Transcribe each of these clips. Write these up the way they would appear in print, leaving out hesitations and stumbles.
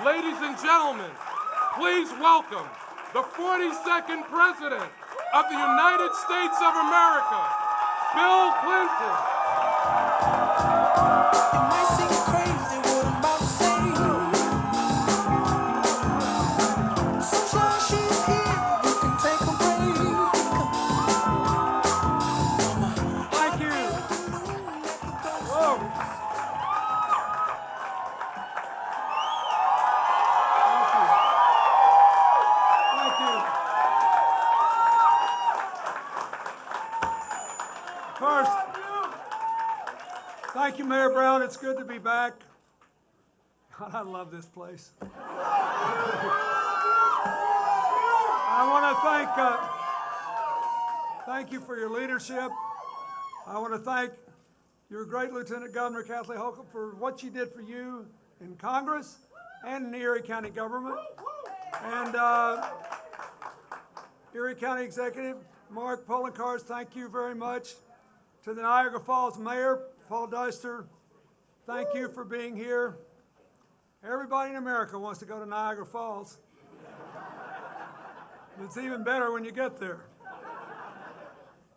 Ladies and gentlemen, please welcome the 42nd President of the United States of America, Bill Clinton. It might seem crazy what I'm about to say. Sunshine, she's here, you can take a break. Thank you. Whoa. First, thank you, Mayor Brown. It's good to be back. God, I love this place. I want to thank you for your leadership. I want to thank your great Lieutenant Governor Kathleen Hochul for what she did for you in Congress and in the Erie County government. And Erie County Executive Mark Poloncarz, thank you very much. To the Niagara Falls Mayor, Paul Deister, thank you for being here. Everybody in America wants to go to Niagara Falls. It's even better when you get there.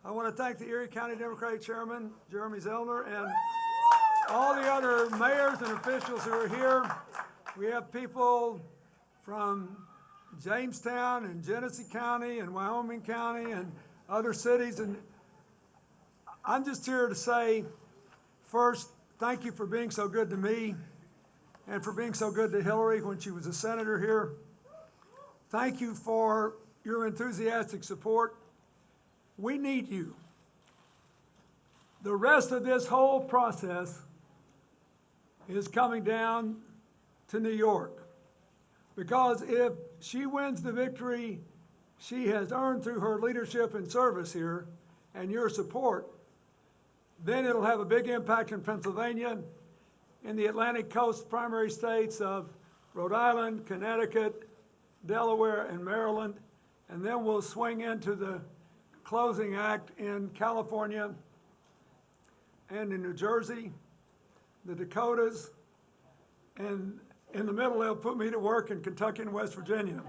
I want to thank the Erie County Democratic Chairman, Jeremy Zellner, and all the other mayors and officials who are here. We have people from Jamestown and Genesee County and Wyoming County and other cities, and I'm just here to say, first, thank you for being so good to me and for being so good to Hillary when she was a senator here. Thank you for your enthusiastic support. We need you. The rest of this whole process is coming down to New York, because if she wins the victory she has earned through her leadership and service here and your support, then it'll have a big impact in Pennsylvania, in the Atlantic Coast primary states of Rhode Island, Connecticut, Delaware, and Maryland. And then we'll swing into the closing act in California and in New Jersey, the Dakotas, and in the middle they'll put me to work in Kentucky and West Virginia.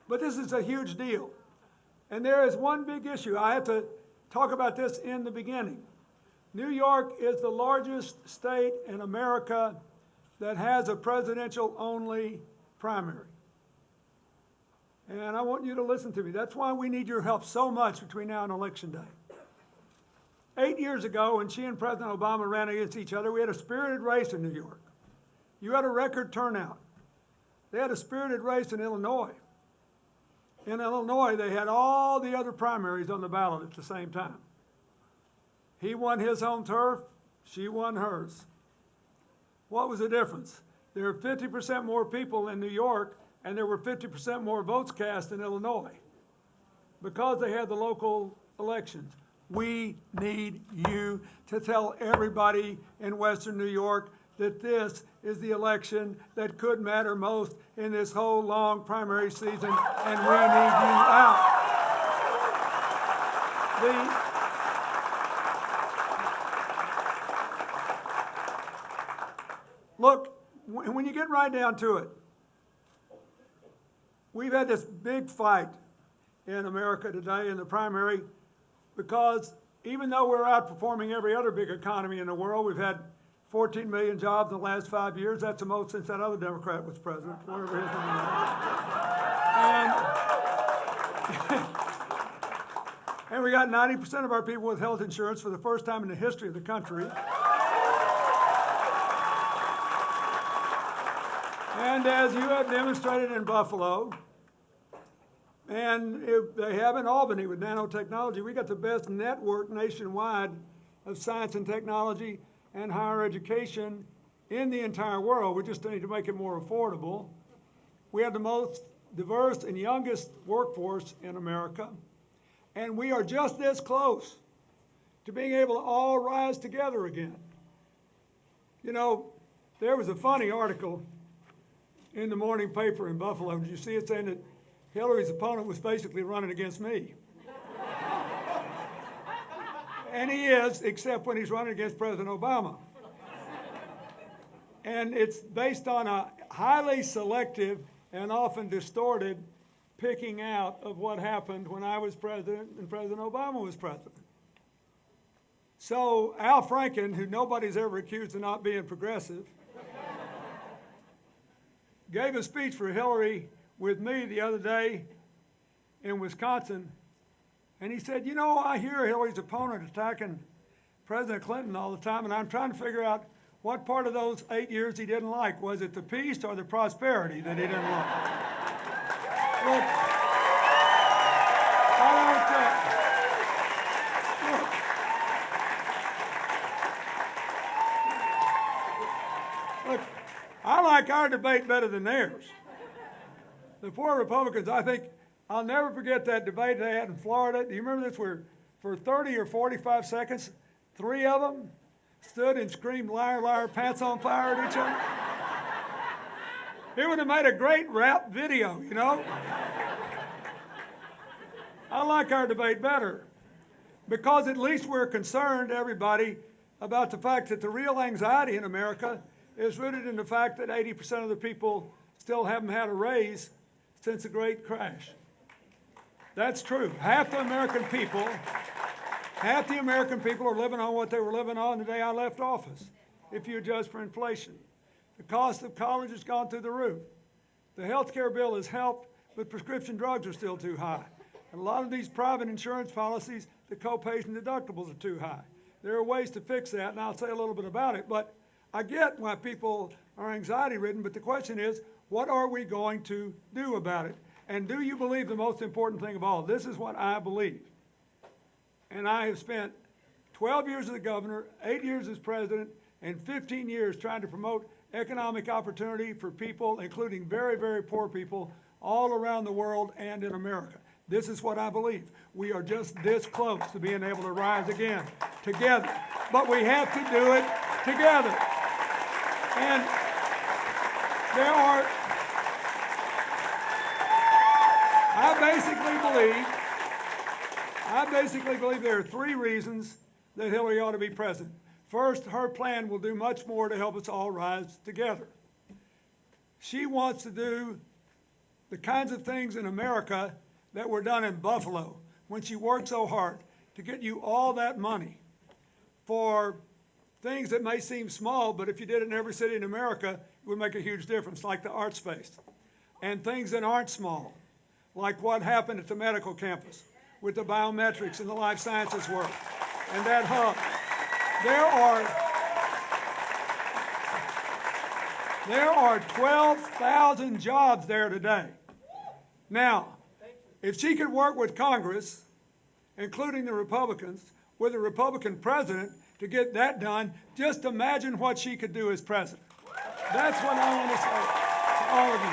But this is a huge deal. And there is one big issue. I have to talk about this in the beginning. New York is the largest state in America that has a presidential-only primary. And I want you to listen to me. That's why we need your help so much between now and Election Day. 8 years ago, when she and President Obama ran against each other, we had a spirited race in New York. You had a record turnout. They had a spirited race in Illinois. In Illinois, they had all the other primaries on the ballot at the same time. He won his home turf, she won hers. What was the difference? There were 50% more people in New York, and there were 50% more votes cast in Illinois because they had the local elections. We need you to tell everybody in Western New York that this is the election that could matter most in this whole long primary season, and we need you out. Look, when you get right down to it, we've had this big fight in America today in the primary because even though we're outperforming every other big economy in the world, we've had 14 million jobs in the last 5 years. That's the most since that other Democrat was president, whatever his name was. And we got 90% of our people with health insurance for the first time in the history of the country. And as you have demonstrated in Buffalo, and if they have in Albany with nanotechnology, we got the best network nationwide of science and technology and higher education in the entire world. We just need to make it more affordable. We have the most diverse and youngest workforce in America, and we are just this close to being able to all rise together again. You know, there was a funny article in the morning paper in Buffalo. Did you see it saying that Hillary's opponent was basically running against me? And he is, except when he's running against President Obama. And it's based on a highly selective and often distorted picking out of what happened when I was president and President Obama was president. So Al Franken, who nobody's ever accused of not being progressive, gave a speech for Hillary with me the other day in Wisconsin, and he said, you know, I hear Hillary's opponent attacking President Clinton all the time, and I'm trying to figure out what part of those 8 years he didn't like. Was it the peace or the prosperity that he didn't like? Look, I like our debate better than theirs. The poor Republicans, I think, I'll never forget that debate they had in Florida. Do you remember this? Where for 30 or 45 seconds, 3 of them stood and screamed, liar, liar, pants on fire at each other. It would have made a great rap video, you know? I like our debate better because at least we're concerned, everybody, about the fact that the real anxiety in America is rooted in the fact that 80% of the people still haven't had a raise since the Great Crash. That's true. Half the American people are living on what they were living on the day I left office, if you adjust for inflation. The cost of college has gone through the roof. The health care bill has helped, but prescription drugs are still too high. And a lot of these private insurance policies, the co-pays and deductibles are too high. There are ways to fix that, and I'll say a little bit about it, but I get why people are anxiety-ridden, but the question is, what are we going to do about it? And do you believe the most important thing of all? This is what I believe. And I have spent 12 years as a governor, 8 years as president, and 15 years trying to promote economic opportunity for people, including very, very poor people, all around the world and in America. This is what I believe. We are just this close to being able to rise again together. But we have to do it together. And I basically believe there are 3 reasons that Hillary ought to be president. First, her plan will do much more to help us all rise together. She wants to do the kinds of things in America that were done in Buffalo when she worked so hard to get you all that money for things that may seem small, but if you did it in every city in America, it would make a huge difference, like the art space. And things that aren't small, like what happened at the medical campus with the biometrics and the life sciences work and that hub. There are 12,000 jobs there today. Now, if she could work with Congress, including the Republicans, with a Republican president to get that done, just imagine what she could do as president. That's what I want to say to all of you.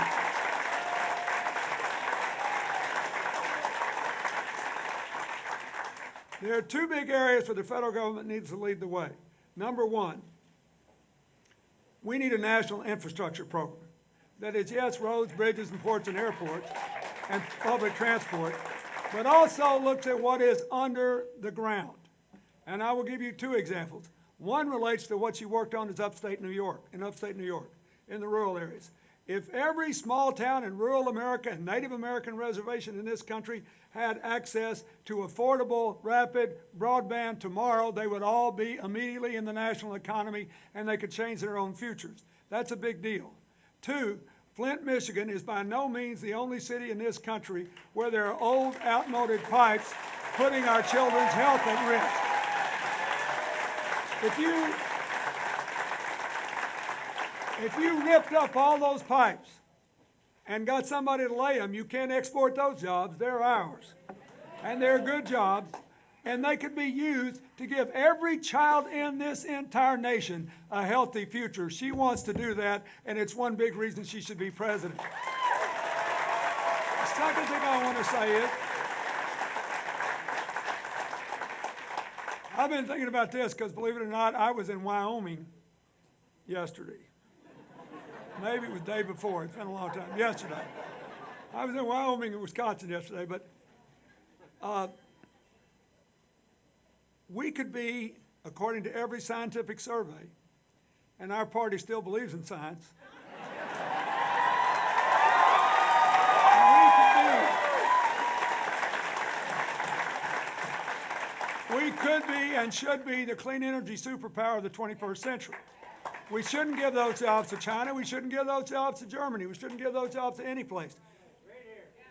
There are 2 big areas where the federal government needs to lead the way. Number 1, we need a national infrastructure program. That is, yes, roads, bridges, and ports and airports, and public transport, but also looks at what is under the ground. And I will give you 2 examples. One relates to what she worked on in upstate New York, in the rural areas. If every small town in rural America and Native American reservation in this country had access to affordable, rapid broadband tomorrow, they would all be immediately in the national economy and they could change their own futures. That's a big deal. 2, Flint, Michigan is by no means the only city in this country where there are old, outmoded pipes putting our children's health at risk. If you ripped up all those pipes and got somebody to lay them, you can't export those jobs. They're ours. And they're good jobs. And they could be used to give every child in this entire nation a healthy future. She wants to do that, and it's one big reason she should be president. The second thing I want to say is, I've been thinking about this because, believe it or not, I was in Wyoming yesterday. Maybe it was the day before. It's been a long time. Yesterday. I was in Wyoming and Wisconsin yesterday, but we could be, according to every scientific survey, and our party still believes in science. We could be and should be the clean energy superpower of the 21st century. We shouldn't give those jobs to China. We shouldn't give those jobs to Germany. We shouldn't give those jobs to any place.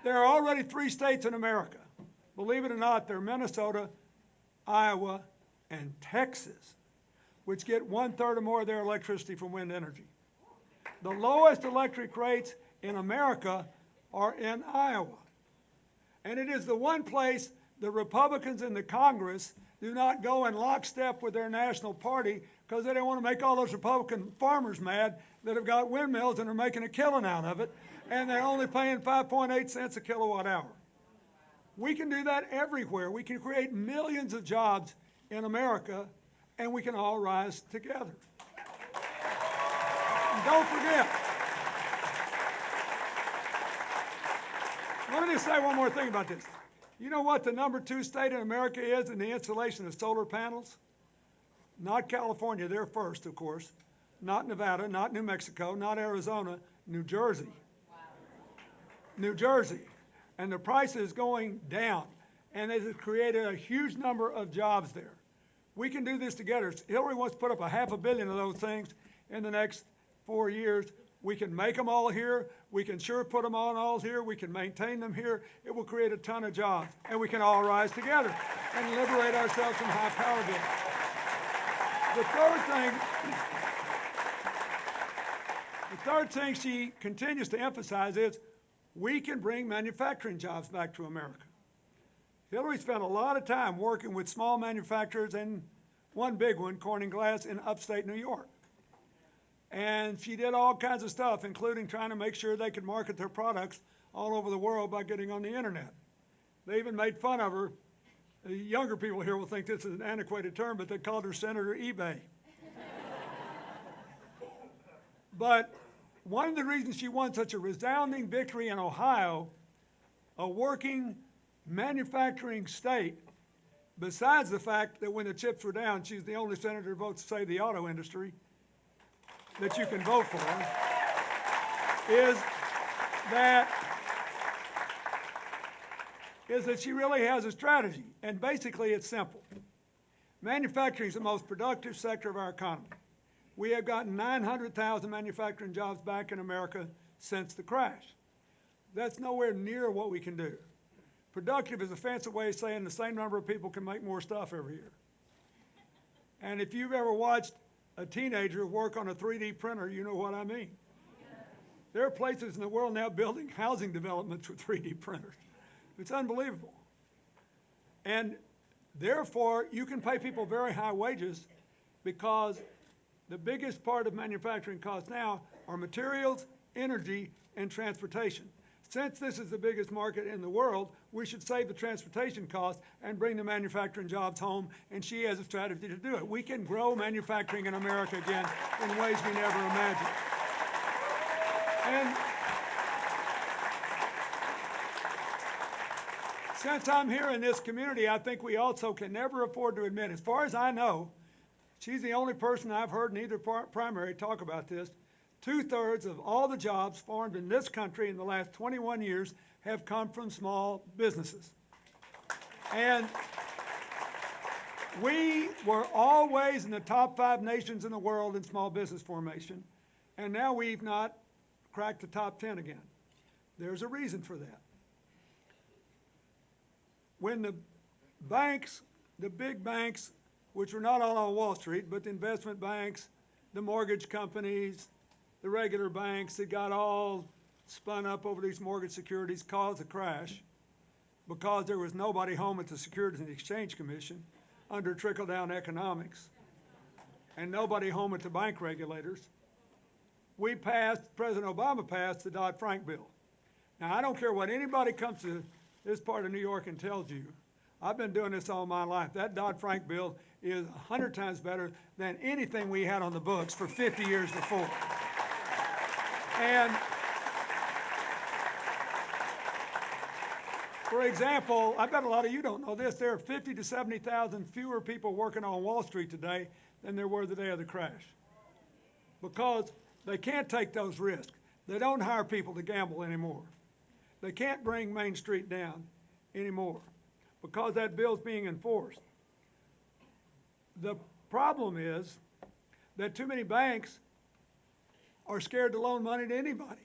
There are already 3 states in America. Believe it or not, they're Minnesota, Iowa, and Texas, which get 1/3 or more of their electricity from wind energy. The lowest electric rates in America are in Iowa. And it is the one place the Republicans in the Congress do not go in lockstep with their national party because they don't want to make all those Republican farmers mad that have got windmills and are making a killing out of it, and they're only paying 5.8 cents a kilowatt hour. We can do that everywhere. We can create millions of jobs in America, and we can all rise together. And don't forget, let me just say one more thing about this. You know what the number 2 state in America is in the installation of solar panels? Not California, they're first, of course. Not Nevada, not New Mexico, not Arizona, New Jersey. Wow. New Jersey. And the price is going down, and it has created a huge number of jobs there. We can do this together. Hillary wants to put up $500 million of those things in the next 4 years. We can make them all here. We can sure put them on all here. We can maintain them here. It will create a ton of jobs, and we can all rise together and liberate ourselves from high power bills. The third thing she continues to emphasize is we can bring manufacturing jobs back to America. Hillary spent a lot of time working with small manufacturers, and one big one, Corning Glass, in upstate New York. And she did all kinds of stuff, including trying to make sure they could market their products all over the world by getting on the internet. They even made fun of her. The younger people here will think this is an antiquated term, but they called her Senator eBay. But one of the reasons she won such a resounding victory in Ohio, a working manufacturing state, besides the fact that when the chips were down, she's the only senator to vote to save the auto industry that you can vote for, is that she really has a strategy. And basically it's simple. Manufacturing is the most productive sector of our economy. We have gotten 900,000 manufacturing jobs back in America since the crash. That's nowhere near what we can do. Productive is a fancy way of saying the same number of people can make more stuff every year. And if you've ever watched a teenager work on a 3D printer, you know what I mean. There are places in the world now building housing developments with 3D printers. It's unbelievable. And therefore, you can pay people very high wages because the biggest part of manufacturing costs now are materials, energy, and transportation. Since this is the biggest market in the world, we should save the transportation costs and bring the manufacturing jobs home, and she has a strategy to do it. We can grow manufacturing in America again in ways we never imagined. And since I'm here in this community, I think we also can never afford to admit, as far as I know, she's the only person I've heard in either primary talk about this. 2/3 of all the jobs formed in this country in the last 21 years have come from small businesses. And we were always in the top 5 nations in the world in small business formation, and now we've not cracked the top 10 again. There's a reason for that. When the banks, the big banks, which were not all on Wall Street, but the investment banks, the mortgage companies, the regular banks that got all spun up over these mortgage securities caused a crash because there was nobody home at the Securities and Exchange Commission under trickle-down economics and nobody home at the bank regulators. President Obama passed the Dodd-Frank bill. Now, I don't care what anybody comes to this part of New York and tells you. I've been doing this all my life. That Dodd-Frank bill is 100 times better than anything we had on the books for 50 years before. And for example, I bet a lot of you don't know this, there are 50 to 70,000 fewer people working on Wall Street today than there were the day of the crash. because they can't take those risks. They don't hire people to gamble anymore. They can't bring Main Street down anymore because that bill's being enforced. The problem is that too many banks are scared to loan money to anybody.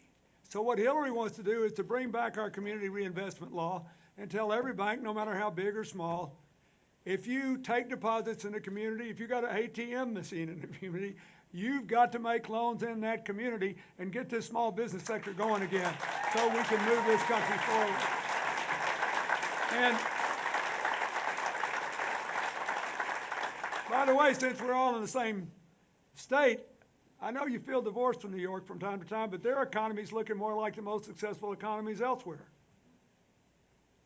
So what Hillary wants to do is to bring back our community reinvestment law and tell every bank, no matter how big or small, if you take deposits in the community, if you got an ATM machine in the community, you've got to make loans in that community and get this small business sector going again so we can move this country forward. And by the way, since we're all in the same state, I know you feel divorced from New York from time to time, but their economy is looking more like the most successful economies elsewhere.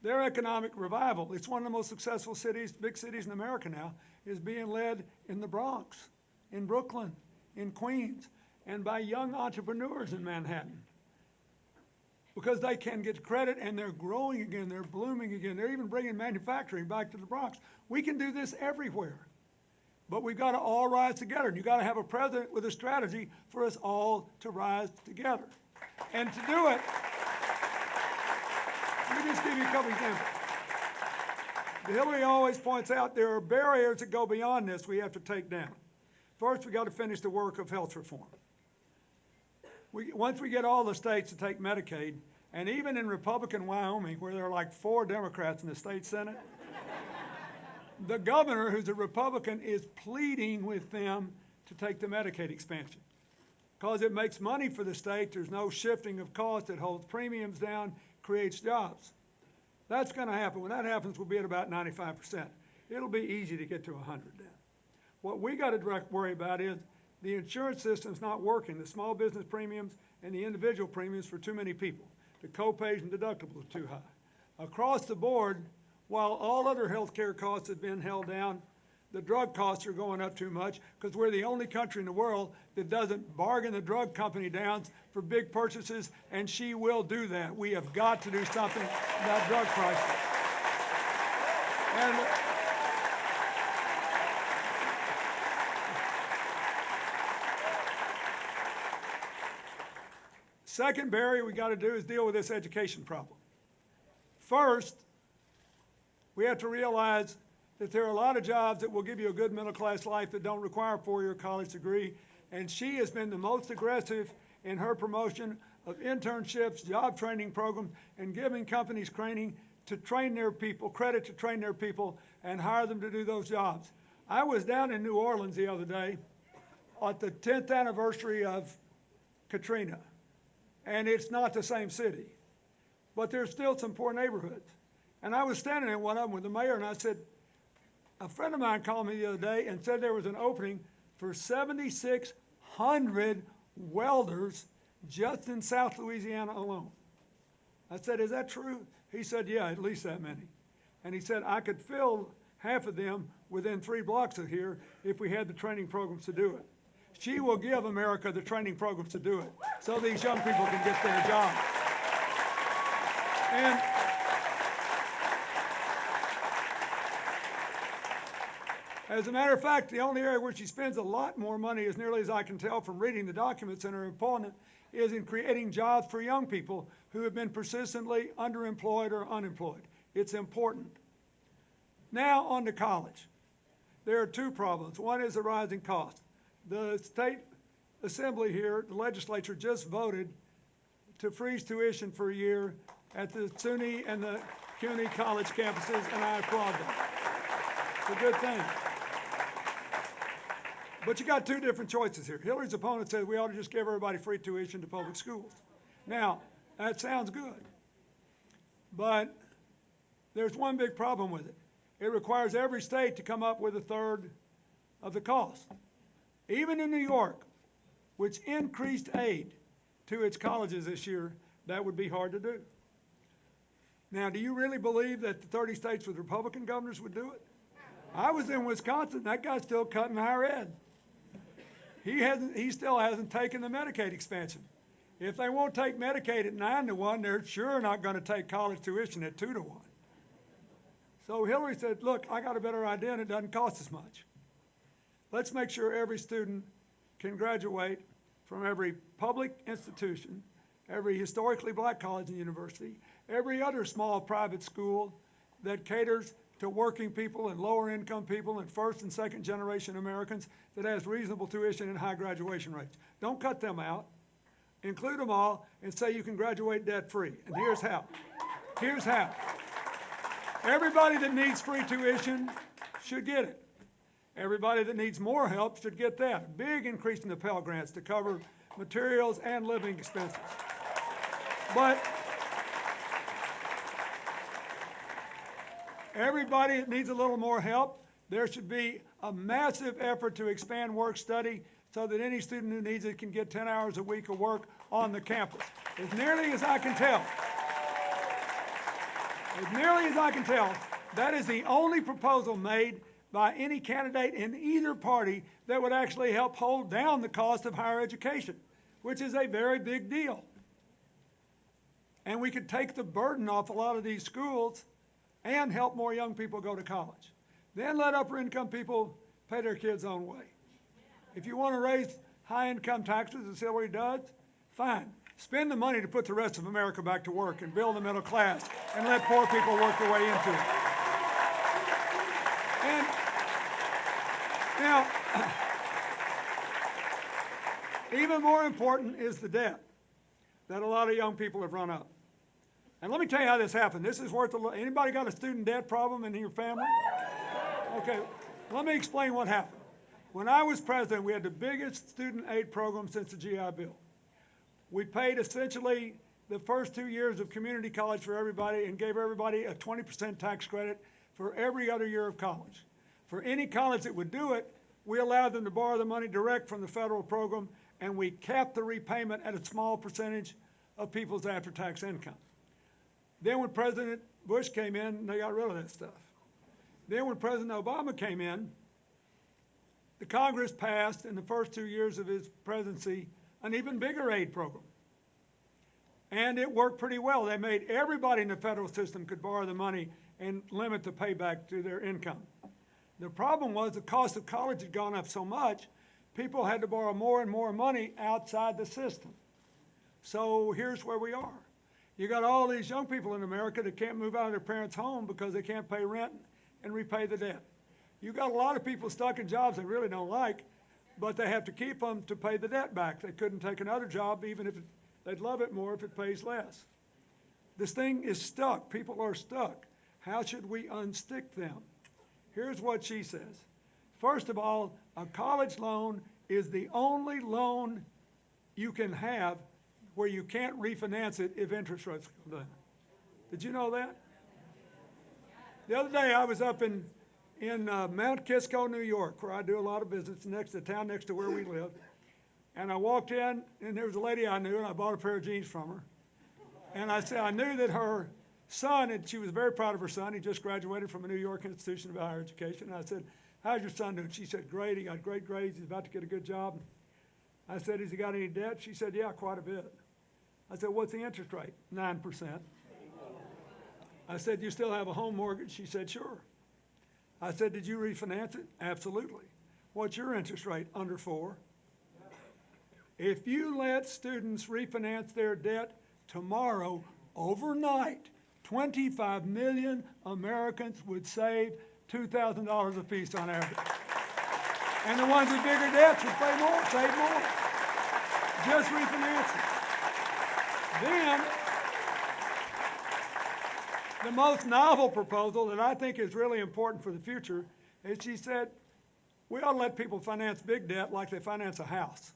Their economic revival, it's one of the most successful cities, big cities in America now, is being led in the Bronx, in Brooklyn, in Queens, and by young entrepreneurs in Manhattan. Because they can get credit and they're growing again, they're blooming again, they're even bringing manufacturing back to the Bronx. We can do this everywhere. But we've got to all rise together. And you've got to have a president with a strategy for us all to rise together. And to do it, let me just give you a couple examples. Hillary always points out there are barriers that go beyond this we have to take down. First, we've got to finish the work of health reform. Once we get all the states to take Medicaid, and even in Republican Wyoming, where there are like 4 Democrats in the state Senate, the governor, who's a Republican, is pleading with them to take the Medicaid expansion because it makes money for the state. There's no shifting of cost. It holds premiums down, creates jobs. That's going to happen. When that happens, we'll be at about 95%. It'll be easy to get to 100 then. What we got to worry about is the insurance system's not working. The small business premiums and the individual premiums for too many people. The co-pays and deductibles are too high. Across the board, while all other health care costs have been held down, the drug costs are going up too much because we're the only country in the world that doesn't bargain the drug company down for big purchases, and she will do that. We have got to do something about drug prices. And second barrier we got to do is deal with this education problem. First, we have to realize that there are a lot of jobs that will give you a good middle-class life that don't require a 4-year college degree, and she has been the most aggressive in her promotion of internships, job training programs, and giving companies training to train their people, credit to train their people, and hire them to do those jobs. I was down in New Orleans the other day at the 10th anniversary of Katrina, and it's not the same city, but there's still some poor neighborhoods. And I was standing in one of them with the mayor, and I said, a friend of mine called me the other day and said there was an opening for 7,600 welders just in South Louisiana alone. I said, is that true? He said, yeah, at least that many. And he said, I could fill half of them within 3 blocks of here if we had the training programs to do it. She will give America the training programs to do it so these young people can get their jobs. And as a matter of fact, the only area where she spends a lot more money, as nearly as I can tell from reading the documents in her opponent, is in creating jobs for young people who have been persistently underemployed or unemployed. It's important. Now on to college. There are 2 problems. One is the rising cost. The state assembly here, the legislature just voted to freeze tuition for a year at the SUNY and the CUNY college campuses, and I applaud them. It's a good thing. But you got 2 different choices here. Hillary's opponent said we ought to just give everybody free tuition to public schools. Now, that sounds good, but there's one big problem with it. It requires every state to come up with 1/3 of the cost. Even in New York, which increased aid to its colleges this year, that would be hard to do. Now, do you really believe that the 30 states with Republican governors would do it? I was in Wisconsin. That guy's still cutting higher ed. He still hasn't taken the Medicaid expansion. If they won't take Medicaid at 9-1, they're sure not going to take college tuition at 2-1. So Hillary said, look, I got a better idea and it doesn't cost as much. Let's make sure every student can graduate from every public institution, every historically black college and university, every other small private school that caters to working people and lower income people and first and second generation Americans that has reasonable tuition and high graduation rates. Don't cut them out. Include them all and say you can graduate debt free. And here's how. Here's how. Everybody that needs free tuition should get it. Everybody that needs more help should get that. A big increase in the Pell Grants to cover materials and living expenses. But everybody that needs a little more help, there should be a massive effort to expand work-study so that any student who needs it can get 10 hours a week of work on the campus. As nearly as I can tell, that is the only proposal made by any candidate in either party that would actually help hold down the cost of higher education, which is a very big deal. And we could take the burden off a lot of these schools and help more young people go to college. Then let upper income people pay their kids' own way. If you want to raise high income taxes, as Hillary does, fine. Spend the money to put the rest of America back to work and build the middle class and let poor people work their way into it. And now, even more important is the debt that a lot of young people have run up. And let me tell you how this happened. This is worth a lot. Anybody got a student debt problem in your family? Okay, let me explain what happened. When I was president, we had the biggest student aid program since the GI Bill. We paid essentially the first 2 years of community college for everybody and gave everybody a 20% tax credit for every other year of college. For any college that would do it, we allowed them to borrow the money direct from the federal program, and we capped the repayment at a small percentage of people's after-tax income. Then when President Bush came in, they got rid of that stuff. Then when President Obama came in, the Congress passed in the first 2 years of his presidency an even bigger aid program. And it worked pretty well. They made everybody in the federal system could borrow the money and limit the payback to their income. The problem was the cost of college had gone up so much, people had to borrow more and more money outside the system. So here's where we are. You got all these young people in America that can't move out of their parents' home because they can't pay rent and repay the debt. You got a lot of people stuck in jobs they really don't like, but they have to keep them to pay the debt back. They couldn't take another job even if they'd love it more if it pays less. This thing is stuck. People are stuck. How should we unstick them? Here's what she says. First of all, a college loan is the only loan you can have where you can't refinance it if interest rates come down. Did you know that? The other day I was up in Mount Kisco, New York, where I do a lot of business, the town next to where we live. And I walked in, and there was a lady I knew, and I bought a pair of jeans from her. And I said, I knew that her son, and she was very proud of her son. He just graduated from a New York institution of higher education. And I said, how's your son doing? She said, great. He got great grades. He's about to get a good job. I said, has he got any debt? She said, yeah, quite a bit. I said, what's the interest rate? 9%. I said, you still have a home mortgage? She said, sure. I said, did you refinance it? Absolutely. What's your interest rate? Under 4. If you let students refinance their debt tomorrow, overnight, 25 million Americans would save $2,000 apiece on average. And the ones with bigger debts would pay more, save more. Just refinance it. Then, the most novel proposal that I think is really important for the future is she said, we ought to let people finance big debt like they finance a house.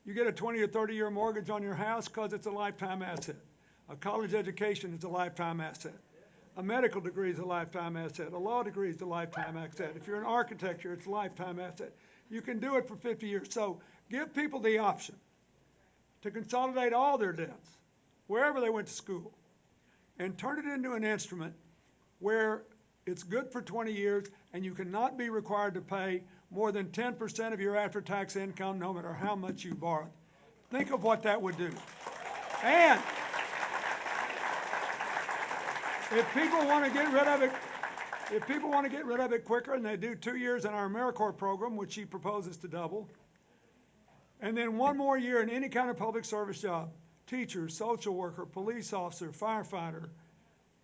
You get a 20 or 30-year mortgage on your house because it's a lifetime asset. A college education is a lifetime asset. A medical degree is a lifetime asset. A law degree is a lifetime asset. If you're an architecture, it's a lifetime asset. You can do it for 50 years. So give people the option to consolidate all their debts, wherever they went to school, and turn it into an instrument where it's good for 20 years and you cannot be required to pay more than 10% of your after-tax income no matter how much you borrowed. Think of what that would do. And if people want to get rid of it, quicker, and they do 2 years in our AmeriCorps program, which she proposes to double, And then one more year in any kind of public service job, teacher, social worker, police officer, firefighter,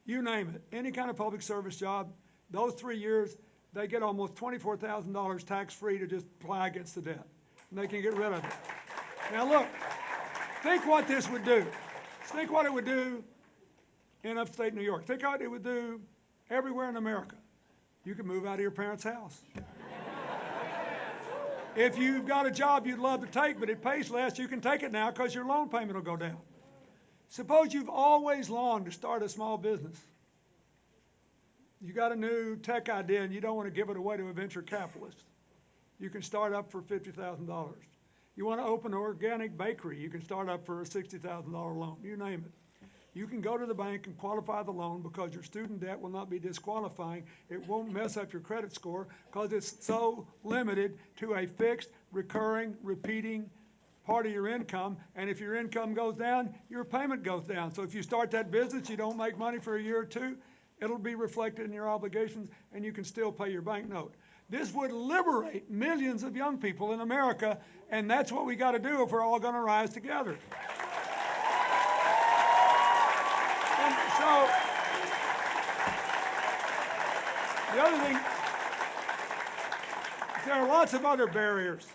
you name it, any kind of public service job, those 3 years, they get almost $24,000 tax-free to just apply against the debt. And they can get rid of it. Now look, think what this would do. Think what it would do in upstate New York. Think what it would do everywhere in America. You could move out of your parents' house. If you've got a job you'd love to take, but it pays less, you can take it now because your loan payment will go down. Suppose you've always longed to start a small business. You got a new tech idea and you don't want to give it away to a venture capitalist. You can start up for $50,000. You want to open an organic bakery, you can start up for a $60,000 loan, you name it. You can go to the bank and qualify the loan because your student debt will not be disqualifying. It won't mess up your credit score because it's so limited to a fixed, recurring, repeating part of your income. And if your income goes down, your payment goes down. So if you start that business, you don't make money for a year or two, it'll be reflected in your obligations and you can still pay your bank note. This would liberate millions of young people in America, and that's what we got to do if we're all going to rise together. And so, the other thing, there are lots of other barriers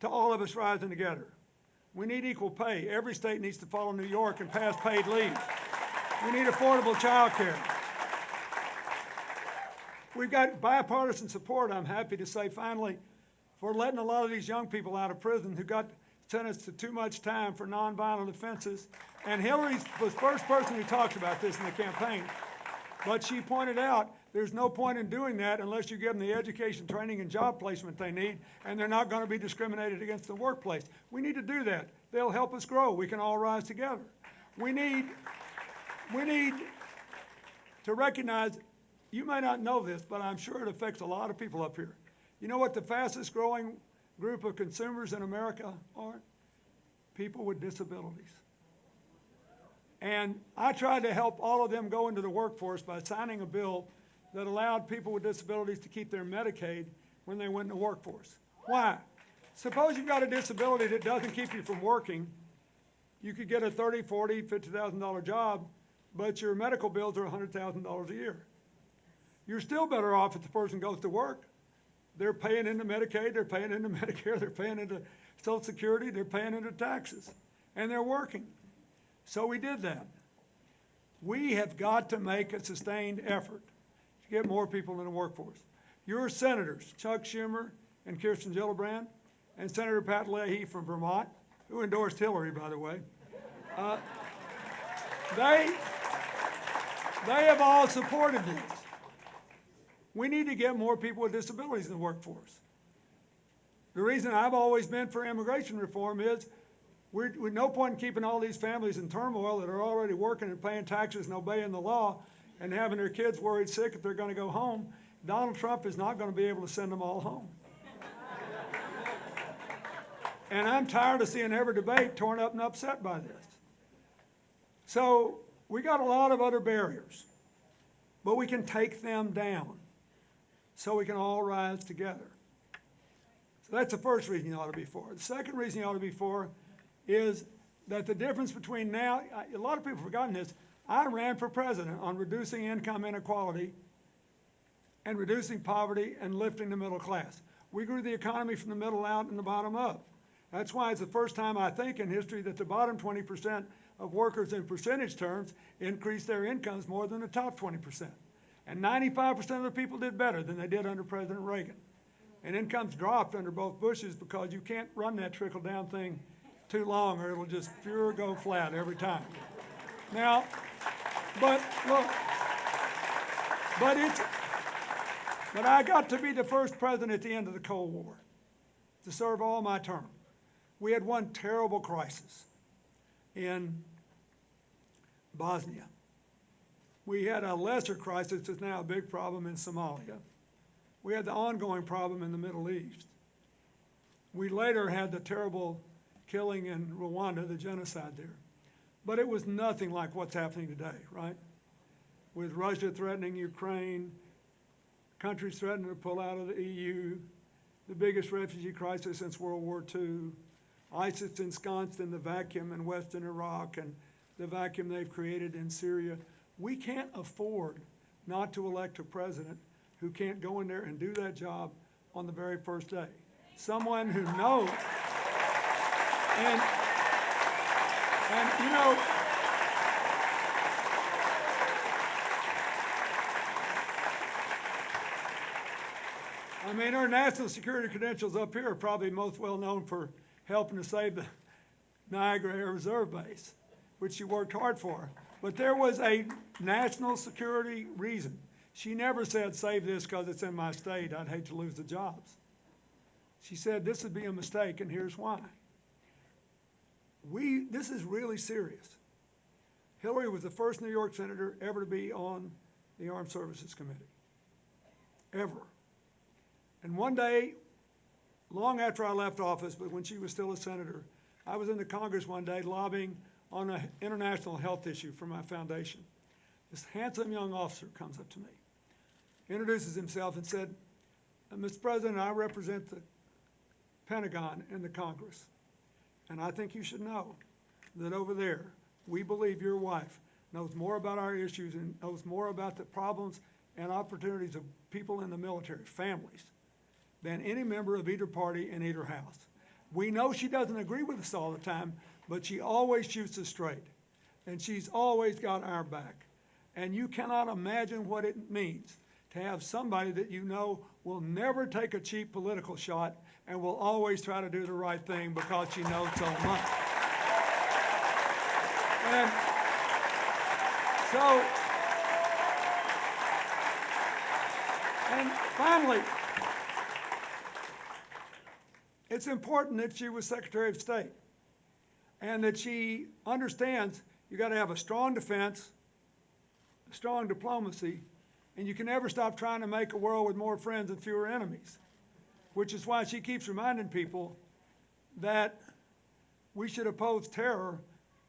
to all of us rising together. We need equal pay. Every state needs to follow New York and pass paid leave. We need affordable child care. We've got bipartisan support, I'm happy to say finally, for letting a lot of these young people out of prison who got sentenced to too much time for nonviolent offenses. And Hillary was the first person who talked about this in the campaign. But she pointed out there's no point in doing that unless you give them the education, training, and job placement they need, and they're not going to be discriminated against in the workplace. We need to do that. They'll help us grow. We can all rise together. We need to recognize, you may not know this, but I'm sure it affects a lot of people up here. You know what the fastest growing group of consumers in America are? People with disabilities. And I tried to help all of them go into the workforce by signing a bill that allowed people with disabilities to keep their Medicaid when they went in the workforce. Why? Suppose you've got a disability that doesn't keep you from working. You could get a $30,000, $40,000, $50,000 job, but your medical bills are $100,000 a year. You're still better off if the person goes to work. They're paying into Medicaid, they're paying into Medicare, they're paying into Social Security, they're paying into taxes, and they're working. So we did that. We have got to make a sustained effort to get more people in the workforce. Your senators, Chuck Schumer and Kirsten Gillibrand, and Senator Pat Leahy from Vermont, who endorsed Hillary, by the way, they have all supported this. We need to get more people with disabilities in the workforce. The reason I've always been for immigration reform is we're no point in keeping all these families in turmoil that are already working and paying taxes and obeying the law and having their kids worried sick if they're going to go home. Donald Trump is not going to be able to send them all home. And I'm tired of seeing every debate torn up and upset by this. So we got a lot of other barriers, but we can take them down so we can all rise together. So that's the first reason you ought to be for. The second reason you ought to be for is that the difference between now, a lot of people have forgotten this, I ran for president on reducing income inequality and reducing poverty and lifting the middle class. We grew the economy from the middle out and the bottom up. That's why it's the first time, I think, in history that the bottom 20% of workers in percentage terms increased their incomes more than the top 20%. And 95% of the people did better than they did under President Reagan. And incomes dropped under both Bushes because you can't run that trickle-down thing too long or it'll just go flat every time. Now, but look, but I got to be the first president at the end of the Cold War to serve all my term. We had one terrible crisis in Bosnia. We had a lesser crisis that's now a big problem in Somalia. We had the ongoing problem in the Middle East. We later had the terrible killing in Rwanda, the genocide there. But it was nothing like what's happening today, right? With Russia threatening Ukraine, countries threatening to pull out of the EU, the biggest refugee crisis since World War II. ISIS ensconced in the vacuum in Western Iraq and the vacuum they've created in Syria. We can't afford not to elect a president who can't go in there and do that job on the very first day. Someone who knows. And you know, I mean, our national security credentials up here are probably most well known for helping to save the Niagara Air Reserve Base, which she worked hard for. But there was a national security reason. She never said, save this because it's in my state, I'd hate to lose the jobs. She said, this would be a mistake, and here's why. This is really serious. Hillary was the first New York senator ever to be on the Armed Services Committee, ever. And one day, long after I left office, but when she was still a senator, I was in the Congress one day lobbying on an international health issue for my foundation. This handsome young officer comes up to me, introduces himself and said, Mr. President, I represent the Pentagon in the Congress. And I think you should know that over there, we believe your wife knows more about our issues and knows more about the problems and opportunities of people in the military, families, than any member of either party in either house. We know she doesn't agree with us all the time, but she always shoots us straight. And she's always got our back. And you cannot imagine what it means to have somebody that you know will never take a cheap political shot and will always try to do the right thing because she knows so much. And so, and finally, it's important that she was Secretary of State and that she understands you got to have a strong defense, a strong diplomacy, and you can never stop trying to make a world with more friends and fewer enemies, which is why she keeps reminding people that we should oppose terror,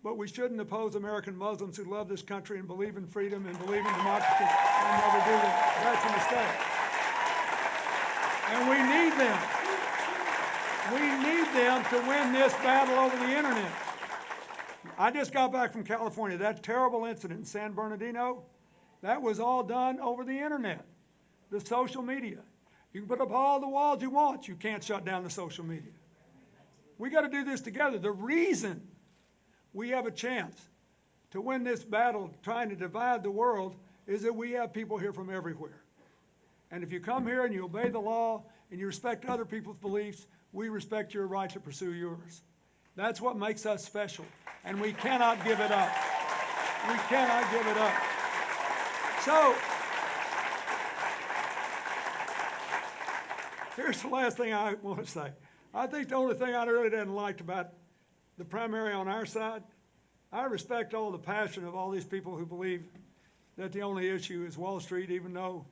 but we shouldn't oppose American Muslims who love this country and believe in freedom and believe in democracy and never do that. That's a mistake. And we need them. We need them to win this battle over the internet. I just got back from California. That terrible incident in San Bernardino, that was all done over the internet, the social media. You can put up all the walls you want. You can't shut down the social media. We got to do this together. The reason we have a chance to win this battle trying to divide the world is that we have people here from everywhere. And if you come here and you obey the law and you respect other people's beliefs, we respect your right to pursue yours. That's what makes us special, and we cannot give it up. We cannot give it up. So, here's the last thing I want to say. I think the only thing I really didn't like about the primary on our side, I respect all the passion of all these people who believe that the only issue is Wall Street, even though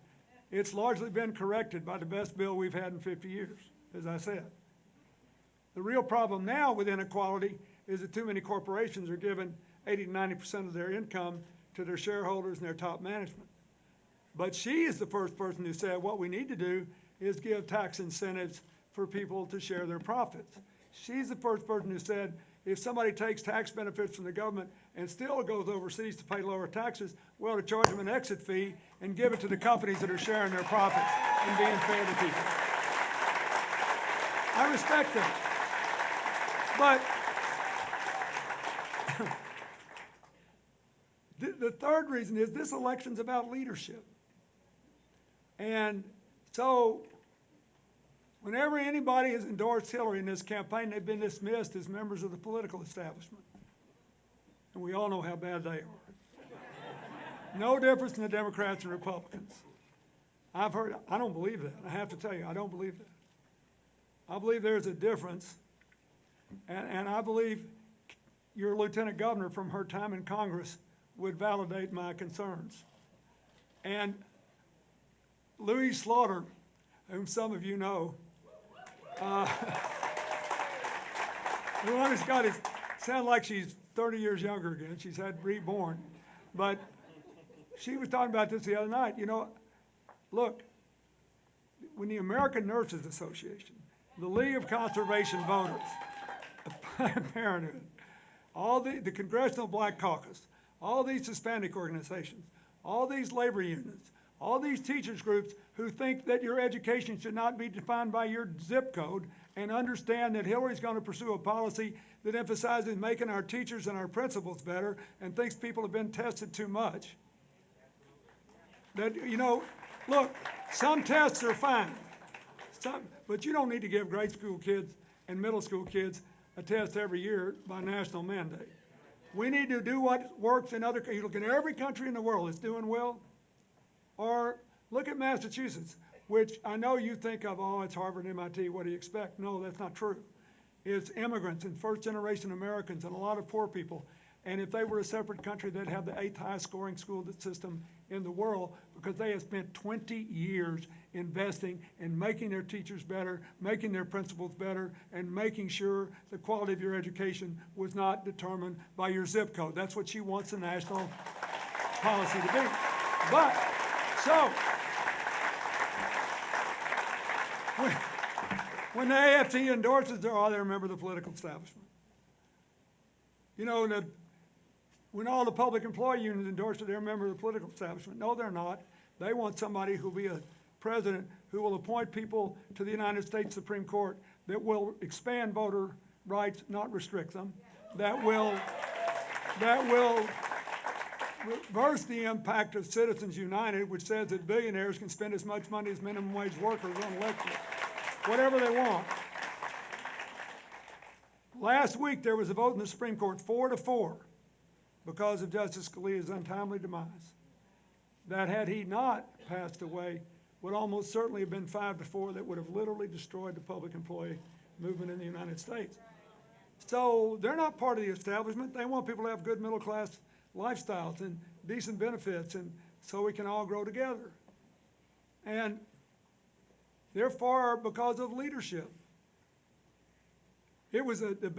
it's largely been corrected by the best bill we've had in 50 years, as I said. The real problem now with inequality is that too many corporations are giving 80 to 90% of their income to their shareholders and their top management. But she is the first person who said what we need to do is give tax incentives for people to share their profits. She's the first person who said if somebody takes tax benefits from the government and still goes overseas to pay lower taxes, we ought to charge them an exit fee and give it to the companies that are sharing their profits and being fair to people. I respect them. But the third reason is this election's about leadership. And so whenever anybody has endorsed Hillary in this campaign, they've been dismissed as members of the political establishment. And we all know how bad they are. No difference in the Democrats and Republicans. I've heard, I don't believe that. I have to tell you, I don't believe that. I believe there's a difference. And I believe your lieutenant governor from her time in Congress would validate my concerns. And Louise Slaughter, whom some of you know, the one who's got his, sound like she's 30 years younger again. She's had reborn. But she was talking about this the other night. You know, look, when the American Nurses Association, the League of Conservation Voters, Planned Parenthood, all the Congressional Black Caucus, all these Hispanic organizations, all these labor unions, all these teachers groups who think that your education should not be defined by your zip code and understand that Hillary's going to pursue a policy that emphasizes making our teachers and our principals better and thinks people have been tested too much. That, you know, look, some tests are fine, but you don't need to give grade school kids and middle school kids a test every year by national mandate. We need to do what works in other, you look at every country in the world that's doing well, or look at Massachusetts, which I know you think of, oh, it's Harvard and MIT, what do you expect? No, that's not true. It's immigrants and first-generation Americans and a lot of poor people. And if they were a separate country, they'd have the 8th highest scoring school system in the world because they have spent 20 years investing in making their teachers better, making their principals better, and making sure the quality of your education was not determined by your zip code. That's what she wants the national policy to be. But, so, when the AFT endorses, they're a member of the political establishment. You know, when all the public employee unions endorse it, they're a member of the political establishment. No, they're not. They want somebody who will be a president who will appoint people to the United States Supreme Court that will expand voter rights, not restrict them, that will reverse the impact of Citizens United, which says that billionaires can spend as much money as minimum wage workers on elections, whatever they want. Last week, there was a vote in the Supreme Court 4-4 because of Justice Scalia's untimely demise. That had he not passed away, would almost certainly have been 5-4 that would have literally destroyed the public employee movement in the United States. So they're not part of the establishment. They want people to have good middle-class lifestyles and decent benefits, and so we can all grow together. And they're far because of leadership. It was the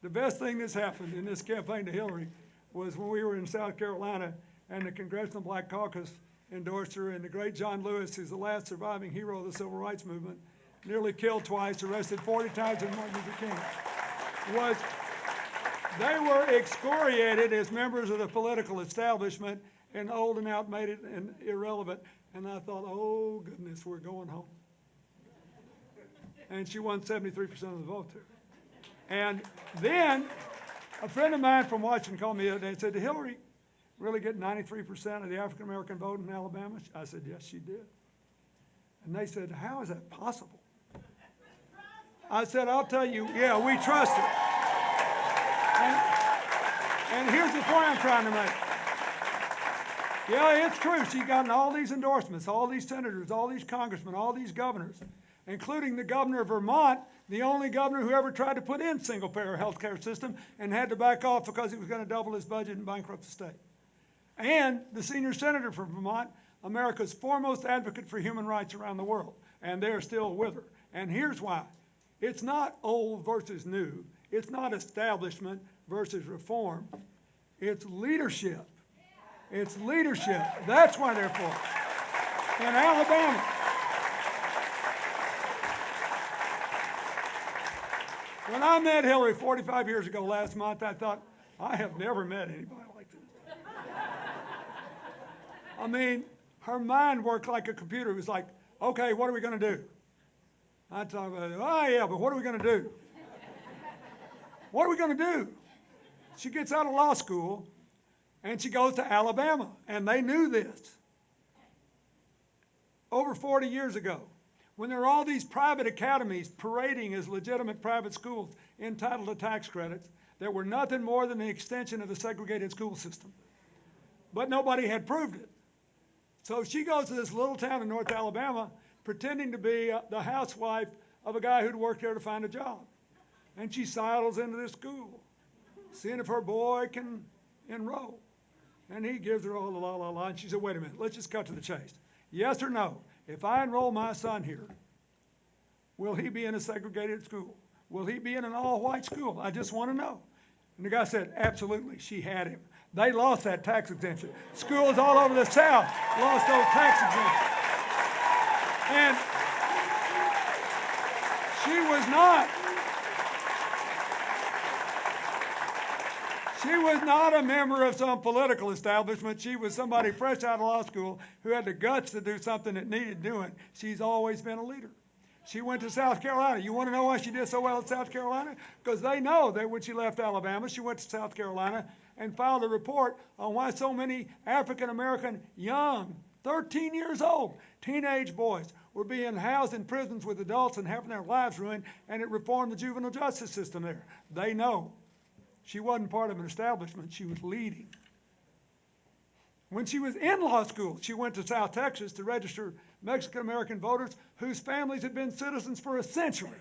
best thing that's happened in this campaign to Hillary was when we were in South Carolina and the Congressional Black Caucus endorsed her, and the great John Lewis, who's the last surviving hero of the Civil Rights Movement, nearly killed twice, arrested 40 times in Martin Luther King, they were excoriated as members of the political establishment and old and outdated and irrelevant. And I thought, oh goodness, we're going home. And she won 73% of the vote there. And then a friend of mine from Washington called me the other day and said, did Hillary really get 93% of the African-American vote in Alabama? I said, yes, she did. And they said, how is that possible? I said, I'll tell you, yeah, we trust her. And here's the point I'm trying to make. Yeah, it's true. She's gotten all these endorsements, all these senators, all these congressmen, all these governors, including the governor of Vermont, the only governor who ever tried to put in single-payer health care system and had to back off because he was going to double his budget and bankrupt the state. And the senior senator from Vermont, America's foremost advocate for human rights around the world, and they're still with her. And here's why. It's not old versus new. It's not establishment versus reform. It's leadership. It's leadership. That's why they're for it. In Alabama, when I met Hillary 45 years ago last month, I thought, I have never met anybody like this. I mean, her mind worked like a computer. It was like, okay, what are we going to do? I talk about, oh yeah, but what are we going to do? What are we going to do? She gets out of law school and she goes to Alabama, and they knew this. Over 40 years ago, when there were all these private academies parading as legitimate private schools entitled to tax credits that were nothing more than the extension of the segregated school system. But nobody had proved it. So she goes to this little town in North Alabama pretending to be the housewife of a guy who'd worked there to find a job. And she sidles into this school, seeing if her boy can enroll. And he gives her all the la, and she said, wait a minute, let's just cut to the chase. Yes or no, if I enroll my son here, will he be in a segregated school? Will he be in an all-white school? I just want to know. And the guy said, absolutely, she had him. They lost that tax exemption. Schools all over the South lost those tax exemptions. She was not. She was not a member of some political establishment. She was somebody fresh out of law school who had the guts to do something that needed doing. She's always been a leader. She went to South Carolina. You want to know why she did so well at South Carolina? Because they know that when she left Alabama, she went to South Carolina and filed a report on why so many African-American young, 13 years old, teenage boys were being housed in prisons with adults and having their lives ruined, and it reformed the juvenile justice system there. They know. She wasn't part of an establishment, she was leading. When she was in law school, she went to South Texas to register Mexican-American voters whose families had been citizens for a century.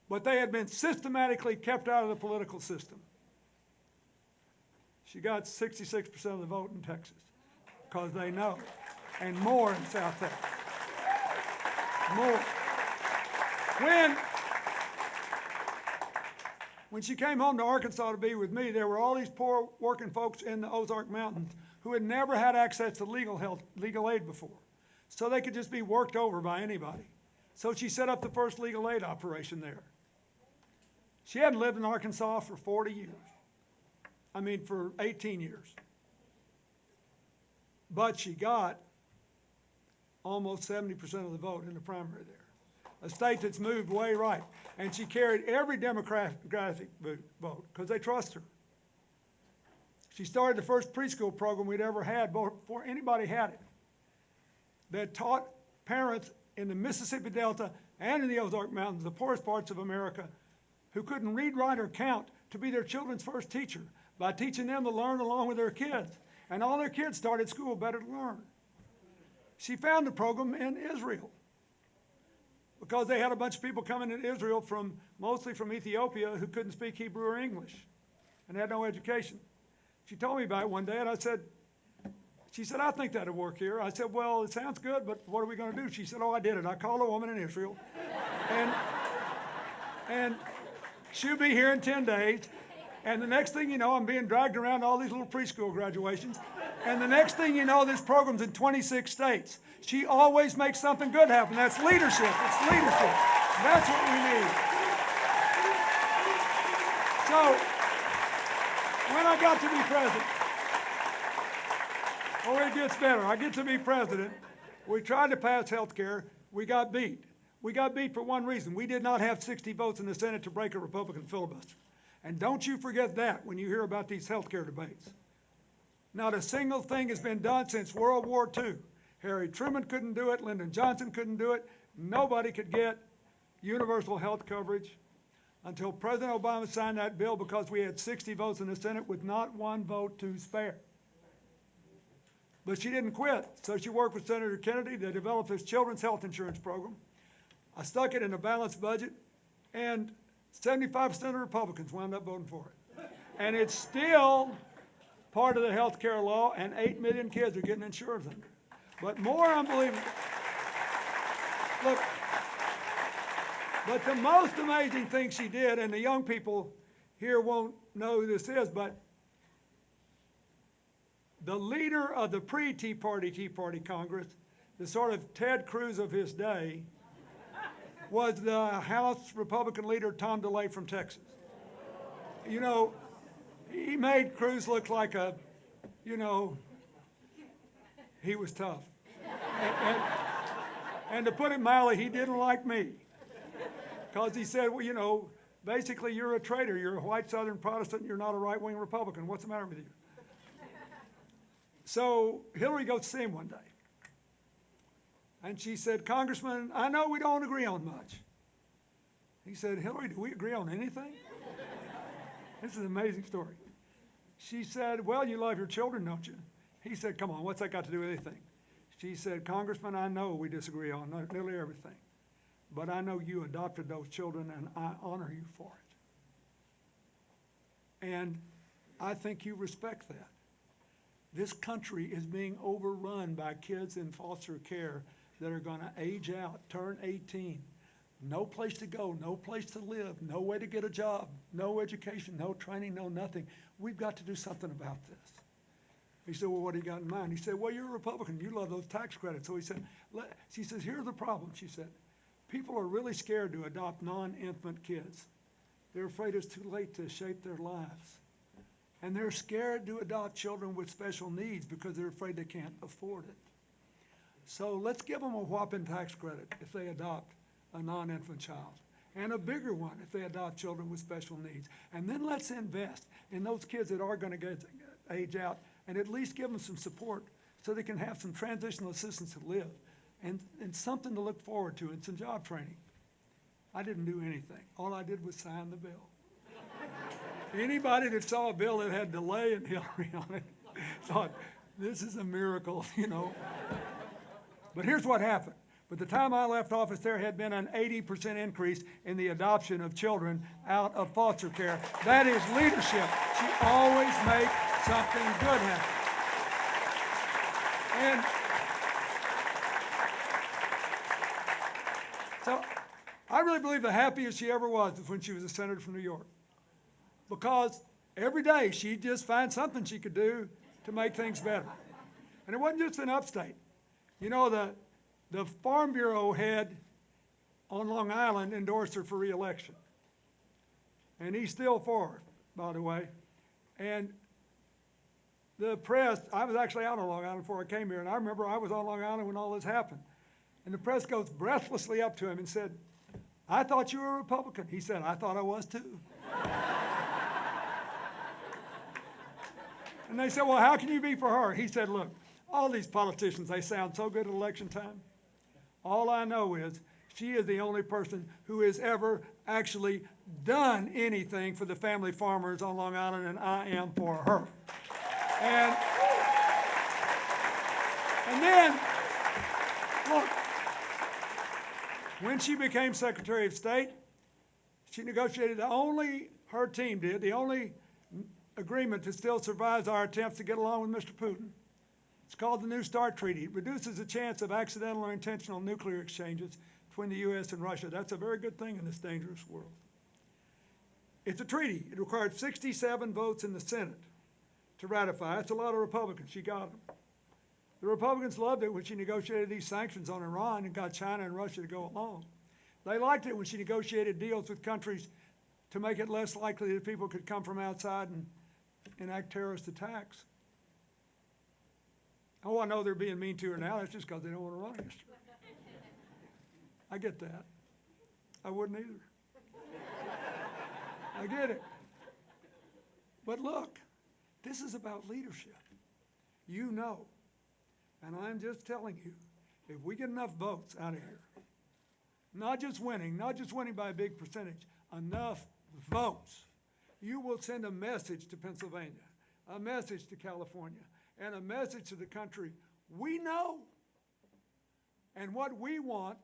But they had been systematically kept out of the political system. She got 66% of the vote in Texas, because they know, and more in South Texas. More. When she came home to Arkansas to be with me, there were all these poor working folks in the Ozark Mountains who had never had access to legal aid before. So they could just be worked over by anybody. So she set up the first legal aid operation there. She hadn't lived in Arkansas for 40 years. For 18 years. But she got almost 70% of the vote in the primary there. A state that's moved way right. And she carried every Democratic vote because they trust her. She started the first preschool program we'd ever had before anybody had it, that taught parents in the Mississippi Delta and in the Ozark Mountains, the poorest parts of America, who couldn't read, write, or count, to be their children's first teacher by teaching them to learn along with their kids. And all their kids started school better to learn. She found the program in Israel, because they had a bunch of people coming into Israel mostly from Ethiopia, who couldn't speak Hebrew or English and had no education. She told me about it one day, and she said, I think that'll work here. I said, well, it sounds good, but what are we going to do? She said, I did it. I called a woman in Israel, and she'll be here in 10 days. And the next thing you know, I'm being dragged around all these little preschool graduations. And the next thing you know, this program's in 26 states. She always makes something good happen. That's leadership. It's leadership. That's what we need. So, when I got to be president, it gets better. I get to be president. We tried to pass health care. We got beat. We got beat for one reason. We did not have 60 votes in the Senate to break a Republican filibuster. And don't you forget that when you hear about these health care debates. Not a single thing has been done since World War II. Harry Truman couldn't do it. Lyndon Johnson couldn't do it. Nobody could get universal health coverage until President Obama signed that bill, because we had 60 votes in the Senate with not one vote to spare. But she didn't quit, so she worked with Senator Kennedy to develop this children's health insurance program. I stuck it in a balanced budget, and 75% of Republicans wound up voting for it. And it's still part of the health care law, and 8 million kids are getting insurance under it. But more unbelievable. Look, but the most amazing thing she did, and the young people here won't know who this is, but the leader of the pre-Tea Party Congress, the sort of Ted Cruz of his day, was the House Republican leader Tom DeLay from Texas. You know, he made Cruz look like he was tough. And to put it mildly, he didn't like me. Because he said, well, basically you're a traitor. You're a white Southern Protestant. You're not a right-wing Republican. What's the matter with you? So Hillary goes to see him one day. And she said, Congressman, I know we don't agree on much. He said, Hillary, do we agree on anything? This is an amazing story. She said, well, you love your children, don't you? He said, come on, what's that got to do with anything? She said, Congressman, I know we disagree on nearly everything, but I know you adopted those children, and I honor you for it. And I think you respect that. This country is being overrun by kids in foster care that are going to age out, turn 18, no place to go, no place to live, no way to get a job, no education, no training, no nothing. We've got to do something about this. He said, well, what do you got in mind? He said, well, you're a Republican. You love those tax credits. So he said, she says, here's the problem. She said, People are really scared to adopt non-infant kids. They're afraid it's too late to shape their lives. And they're scared to adopt children with special needs because they're afraid they can't afford it. So let's give them a whopping tax credit if they adopt a non-infant child, and a bigger one if they adopt children with special needs. And then let's invest in those kids that are going to age out, and at least give them some support so they can have some transitional assistance to live and something to look forward to and some job training. I didn't do anything. All I did was sign the bill. Anybody that saw a bill that had delay and Hillary on it thought, this is a miracle, you know. But here's what happened. By the time I left office, there had been an 80% increase in the adoption of children out of foster care. That is leadership. She always makes something good happen. And so I really believe the happiest she ever was when she was a senator from New York. Because every day she'd just find something she could do to make things better. And it wasn't just in upstate. You know, the Farm Bureau head on Long Island endorsed her for re-election. And he's still for her, by the way. And the press, I was actually out on Long Island before I came here, and I remember I was on Long Island when all this happened. And the press goes breathlessly up to him and said, I thought you were a Republican. He said, I thought I was too. And they said, well, how can you be for her? He said, look, all these politicians, they sound so good at election time. All I know is she is the only person who has ever actually done anything for the family farmers on Long Island, and I am for her. And then, look, when she became Secretary of State, she negotiated her team did, the only agreement that still survives our attempts to get along with Mr. Putin. It's called the New START Treaty. It reduces the chance of accidental or intentional nuclear exchanges between the U.S. and Russia. That's a very good thing in this dangerous world. It's a treaty. It required 67 votes in the Senate to ratify. That's a lot of Republicans. She got them. The Republicans loved it when she negotiated these sanctions on Iran and got China and Russia to go along. They liked it when she negotiated deals with countries to make it less likely that people could come from outside and enact terrorist attacks. Oh, I know they're being mean to her now. That's just because they don't want to run against her. I get that. I wouldn't either. I get it. But look, this is about leadership. You know, and I'm just telling you, if we get enough votes out of here, not just winning by a big percentage, enough votes, you will send a message to Pennsylvania, a message to California, and a message to the country. We know. And what we want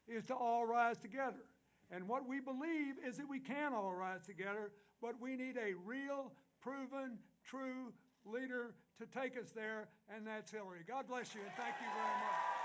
is to all rise together. And what we believe is that we can all rise together, but we need a real, proven, true leader to take us there, and that's Hillary. God bless you, and thank you very much.